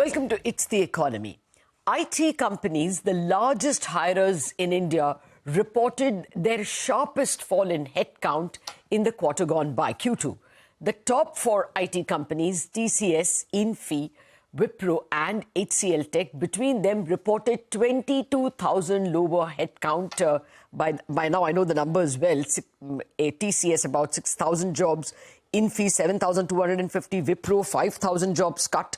Welcome to It's the Economy. IT companies, the largest hirers in India, reported their sharpest fall in headcount in the quarter gone by, Q2. The top four IT companies, TCS, Infosys, Wipro and HCLTech, between them reported 22,000 lower headcount. By now, I know the numbers well. TCS, about 6,000 jobs. Infosys, 7,250. Wipro, 5,000 jobs cut.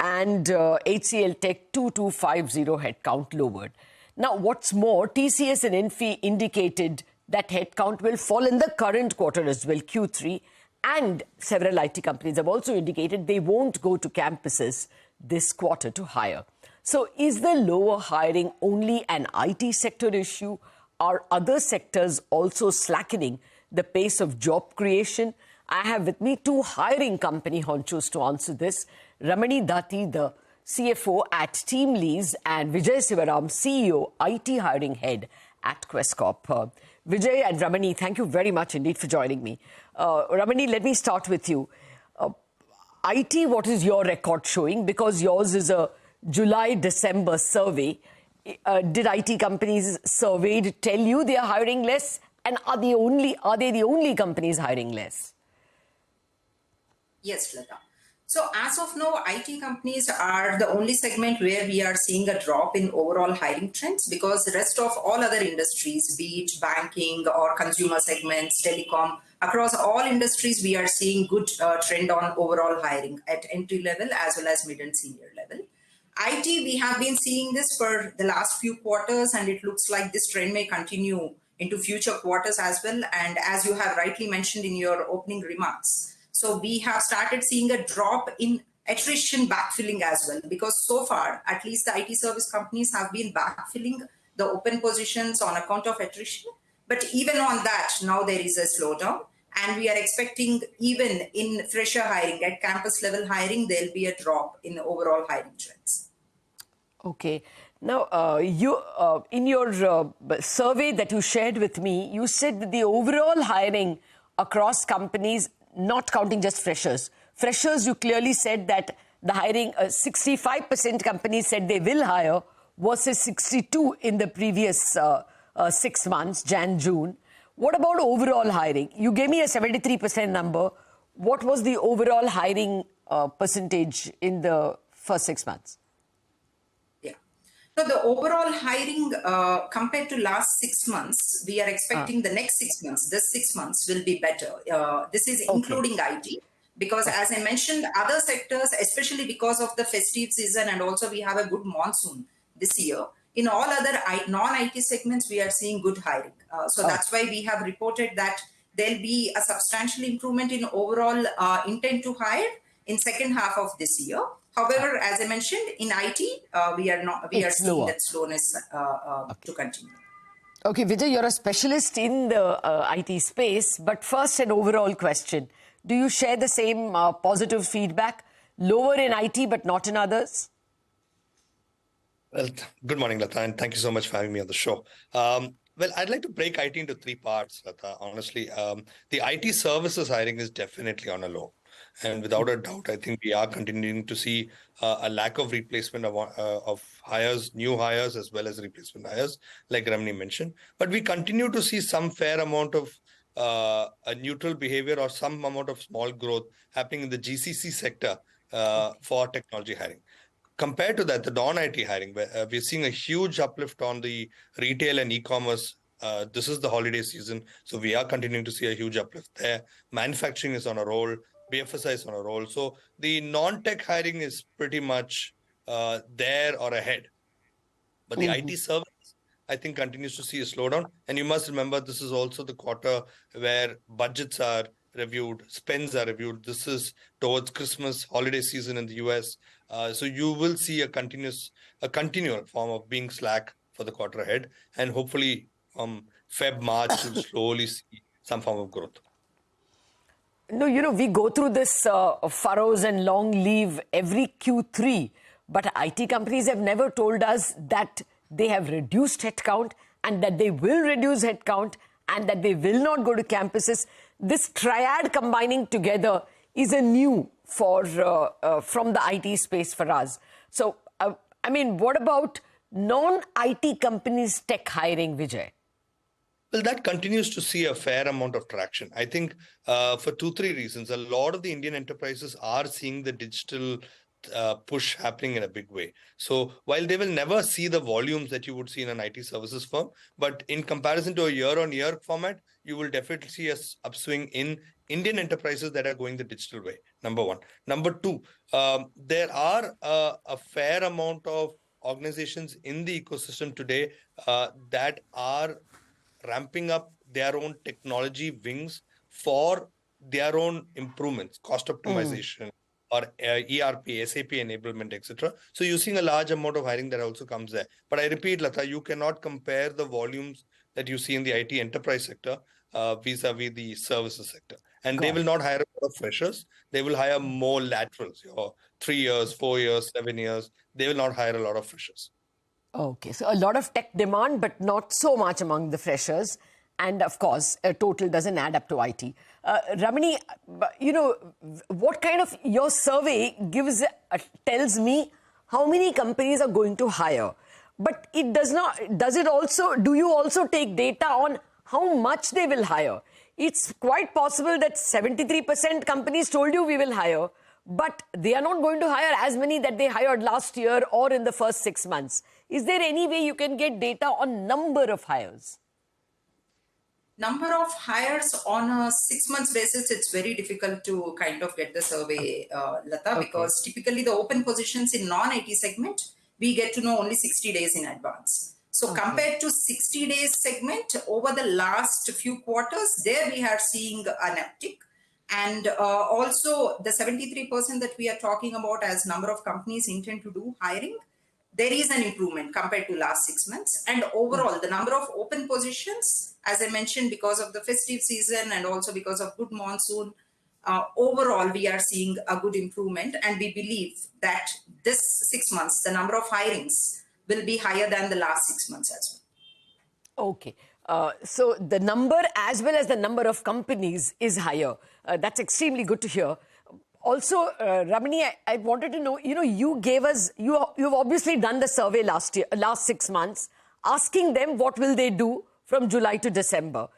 And HCLTech, 2,250 headcount lowered. Now, what's more, TCS and Infosys indicated that headcount will fall in the current quarter as well, Q3. And several IT companies have also indicated they won't go to campuses this quarter to hire. So is the lower hiring only an IT sector issue? Are other sectors also slackening the pace of job creation? I have with me two hiring company honchos to answer this. Ramani Dathi, the CFO at Teamlease, and Vijay Sivaram, CEO, IT hiring head at Quess Vijay and Ramani, thank you very much indeed for joining me. Ramani, let me start with you. IT, what is your record showing? Because yours is a July-December survey. Did IT companies surveyed tell you they are hiring less? And are they the only companies hiring less? Yes, Latha. So as of now, IT companies are the only segment where we are seeing a drop in overall hiring trends, because the rest of all other industries, be it banking or consumer segments, telecom, across all industries, we are seeing good trend on overall hiring at entry level as well as mid and senior level. IT, we have been seeing this for the last few quarters, and it looks like this trend may continue into future quarters as well. And as you have rightly mentioned in your opening remarks, so we have started seeing a drop in attrition backfilling as well, because so far, at least the IT service companies have been backfilling the open positions on account of attrition. But even on that, now there is a slowdown, and we are expecting even in fresher hiring, at campus level hiring, there'll be a drop in the overall hiring trends. Okay. Now, in your survey that you shared with me, you said that the overall hiring across companies, not counting just freshers. Freshers, you clearly said that the hiring, 65% companies said they will hire versus 62 in the previous 6 months, Jan, June. What about overall hiring? You gave me a 73% number. What was the overall hiring percentage in the first 6 months? So the overall hiring compared to last 6 months, we are expecting the next 6 months, this 6 months will be better. This is including IT, because as I mentioned, other sectors, especially because of the festive season, and also we have a good monsoon this year. In all other non-IT segments, we are seeing good hiring. So that's why we have reported that there'll be a substantial improvement in overall intent to hire in second half of this year. However, as I mentioned, in IT, we are seeing that slowness to continue. Okay, Vijay, you're a specialist in the IT space, but first an overall question. Do you share the same positive feedback? Lower in IT, but not in others? Well, good morning, Latha, and thank you so much for having me on the show. Well, I'd like to break IT into 3 parts, Latha, honestly. The IT services hiring is definitely on a low. And without a doubt, I think we are continuing to see a lack of replacement of hires, new hires, as well as replacement hires, like Ramani mentioned. But we continue to see some fair amount of a neutral behavior or some amount of small growth happening in the GCC sector for technology hiring. Compared to that, the non-IT hiring, we're seeing a huge uplift on the retail and e-commerce. This is the holiday season, so we are continuing to see a huge uplift there. Manufacturing is on a roll. BFSI is on a roll. So the non-tech hiring is pretty much there or ahead. But the IT service, I think, continues to see a slowdown. And you must remember, this is also the quarter where budgets are reviewed, spends are reviewed. This is towards Christmas, holiday season in the US. So you will see a continual form of being slack for the quarter ahead. And hopefully, Feb, March, will slowly see some form of growth. No, we go through this furloughs and long leave every Q3, but IT companies have never told us that they have reduced headcount and that they will reduce headcount and that they will not go to campuses. This triad combining together is a new from the IT space for us. So, I mean, what about non-IT companies' tech hiring, Vijay? Well, that continues to see a fair amount of traction. I think for 2, 3 reasons. A lot of the Indian enterprises are seeing the digital push happening in a big way. So while they will never see the volumes that you would see in an IT services firm, but in comparison to a year-on-year format, you will definitely see a upswing in Indian enterprises that are going the digital way. Number one. Number two, there are a fair amount of organizations in the ecosystem today that are ramping up their own technology wings for their own improvements, cost optimization, or ERP, SAP enablement, etc. So you're seeing a large amount of hiring that also comes there. But I repeat, Latha, you cannot compare the volumes that you see in the IT enterprise sector vis-a-vis the services sector. And they will not hire a lot of freshers. They will hire more laterals, 3 years, 4 years, 7 years. They will not hire a lot of freshers. Okay, so a lot of tech demand, but not so much among the freshers. And of course, total doesn't add up to IT. Ramani, what kind of your survey tells me how many companies are going to hire. But it does not, do you also take data on how much they will hire? It's quite possible that 73% companies told you we will hire, but they are not going to hire as many that they hired last year or in the first 6 months. Is there any way you can get data on number of hires? Number of hires on a 6 months basis, it's very difficult to kind of get the survey, Latha, because typically the open positions in non-IT segment, we get to know only 60 days in advance. So compared to 60 days segment, over the last few quarters, there we are seeing an uptick. And also the 73% that we are talking about as number of companies intend to do hiring, there is an improvement compared to last 6 months. And overall, the number of open positions, as I mentioned, because of the festive season and also because of good monsoon, overall, we are seeing a good improvement. And we believe that this 6 months, the number of hirings will be higher than the last 6 months as well. Okay. So the number as well as the number of companies is higher. That's extremely good to hear. Also, Ramani, I wanted to know, you gave us, you've obviously done the survey last 6 months, asking them what will they do from July to December.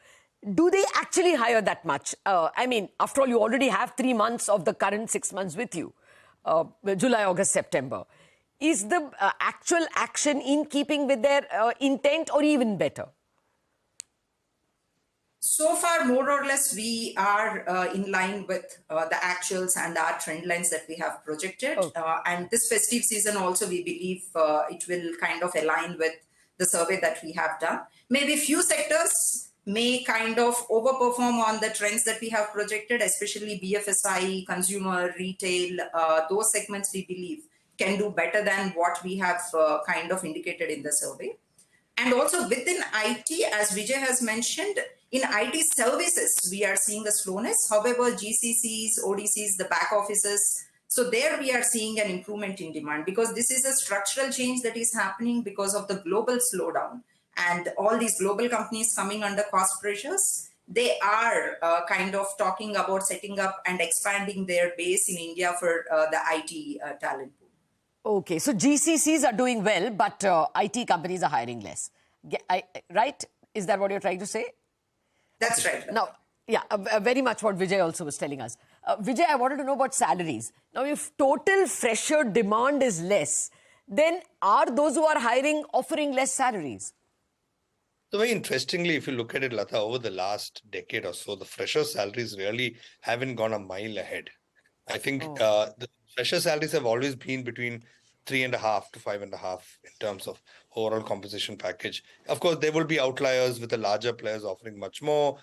Do they actually hire that much? I mean, after all, you already have 3 months of the current 6 months with you, July, August, September. Is the actual action in keeping with their intent or even better? So far, more or less, we are in line with the actuals and our trend lines that we have projected. And this festive season also, we believe it will kind of align with the survey that we have done. Maybe few sectors may kind of overperform on the trends that we have projected, especially BFSI, consumer, retail, those segments we believe can do better than what we have kind of indicated in the survey. And also within IT, as Vijay has mentioned, in IT services, we are seeing a slowness. However, GCCs, ODCs, the back offices, so there we are seeing an improvement in demand because this is a structural change that is happening because of the global slowdown. And all these global companies coming under cost pressures, they are kind of talking about setting up and expanding their base in India for the IT talent pool. Okay, so GCCs are doing well, but IT companies are hiring less. Right? Is that what you're trying to say? That's right. Now, yeah, very much what Vijay also was telling us. Vijay, I wanted to know about salaries. Now, if total fresher demand is less, then are those who are hiring offering less salaries? So very interestingly, if you look at it, Latha, over the last decade or so, the fresher salaries really haven't gone a mile ahead. I think the fresher salaries have always been between 3.5 to 5.5 in terms of overall composition package. Of course, there will be outliers with the larger players offering much more.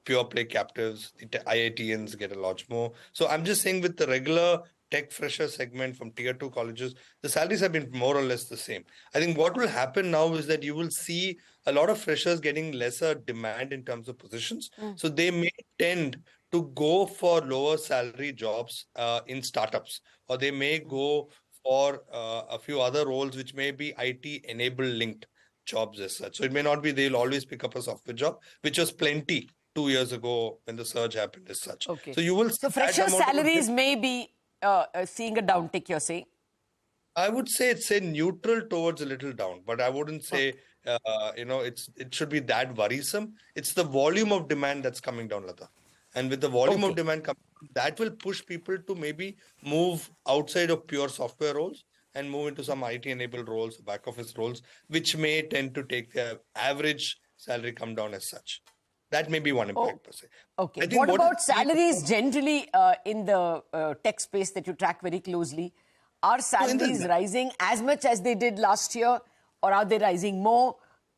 Pure play captives, the IITians get a lot more. So I'm just saying with the regular tech fresher segment from tier 2 colleges, the salaries have been more or less the same. I think what will happen now is that you will see a lot of freshers getting lesser demand in terms of positions. So they may tend to go for lower salary jobs in startups, or they may go for a few other roles which may be IT enable linked jobs as such. So it may not be they'll always pick up a software job, which was plenty 2 years ago when the surge happened as such. Okay. So you will. So fresher salaries may be seeing a downtick, you're saying? I would say it's a neutral towards a little down, but I wouldn't say it should be that worrisome. It's the volume of demand that's coming down, Latha. And with the volume of demand coming, that will push people to maybe move outside of pure software roles and move into some IT-enabled roles, back office roles, which may tend to take their average salary come down as such. That may be one impact per se. Okay. What about salaries generally in the tech space that you track very closely? Are salaries rising as much as they did last year, or are they rising more?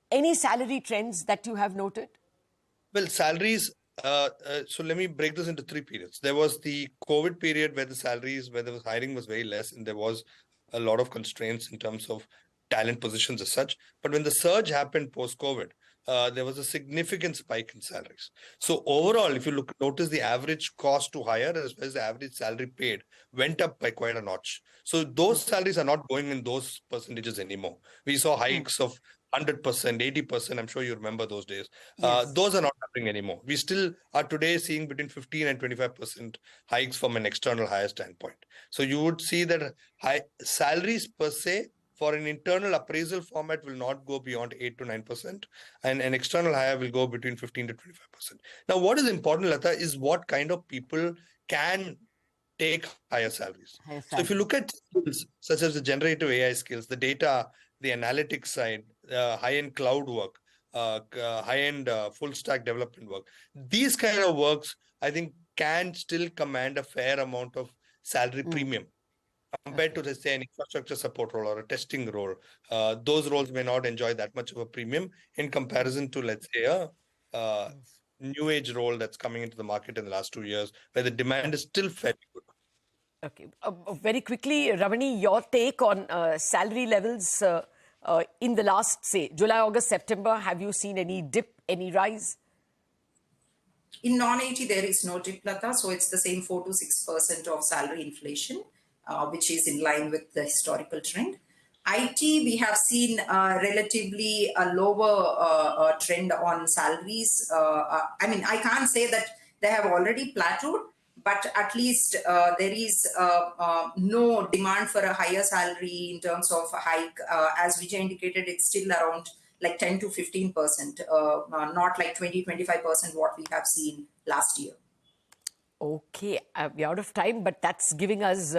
Any salary trends that you have noted? Well, salaries, so let me break this into three periods. There was the COVID period where the hiring was very less, and there was a lot of constraints in terms of talent positions as such. But when the surge happened post-COVID, there was a significant spike in salaries. So overall, if you notice the average cost to hire as well as the average salary paid went up by quite a notch. So those salaries are not going in those percentages anymore. We saw hikes of 100%, 80%. I'm sure you remember those days. Yes. Those are not happening anymore. We still are today seeing between 15 and 25% hikes from an external hire standpoint. So you would see that high salaries per se for an internal appraisal format will not go beyond 8 to 9%, and an external hire will go between 15 to 25%. Now, what is important, Latha, is what kind of people can take higher salaries. So if you look at skills such as the generative AI skills, the data, the analytics side, high-end cloud work, high-end full stack development work, these kind of works, I think, can still command a fair amount of salary premium. Compared to, let's say, an infrastructure support role or a testing role, those roles may not enjoy that much of a premium in comparison to, let's say, a new age role that's coming into the market in the last 2 years, where the demand is still fairly good. Okay. Very quickly, Ramani, your take on salary levels in the last, say, July, August, September. Have you seen any dip, any rise? In non-I.T, there is no dip, Latha, so it's the same 4 to 6% of salary inflation, which is in line with the historical trend. IT, we have seen relatively a lower trend on salaries. I mean, I can't say that they have already plateaued, but at least there is no demand for a higher salary in terms of hike. As Vijay indicated, it's still around like 10 to 15%, not like 20-25% what we have seen last year. Okay, we're out of time, but that's giving us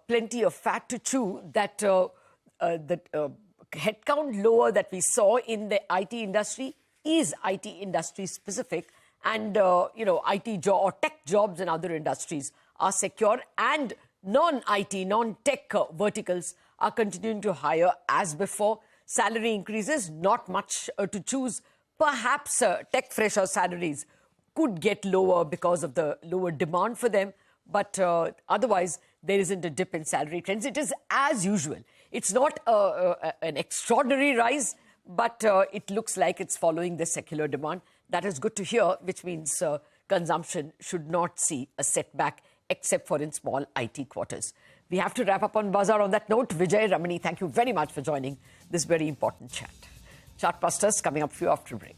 plenty of fat to chew. That the headcount lower that we saw in the IT industry is IT industry specific, and IT job or tech jobs in other industries are secure, and non-IT, non-tech verticals are continuing to hire as before. Salary increases, not much to choose. Perhaps tech fresher salaries could get lower because of the lower demand for them. But otherwise, there isn't a dip in salary trends. It is as usual. It's not an extraordinary rise, but it looks like it's following the secular demand. That is good to hear, which means consumption should not see a setback, except for in small IT quarters. We have to wrap up on Bazaar on that note. Vijay, Ramani, thank you very much for joining this very important chat. Chartbusters coming up for you after break.